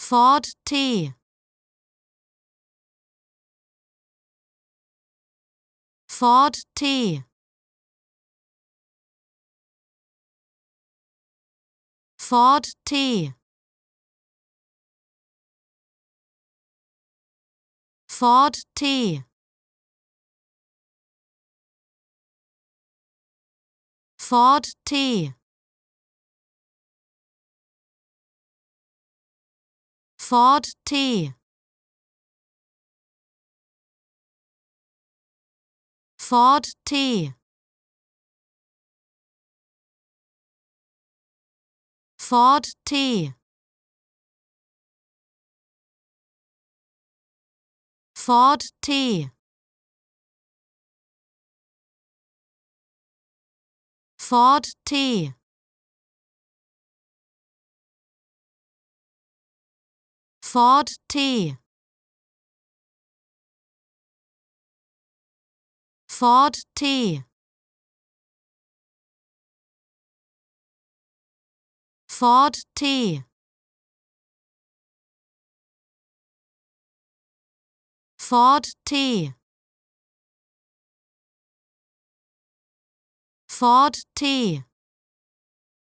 Ford T. Ford T. Ford T. Ford T. Ford T. Ford T. Ford T. Ford T. Ford T. Ford T. Ford T. Ford T. Ford T. Ford T. Ford T.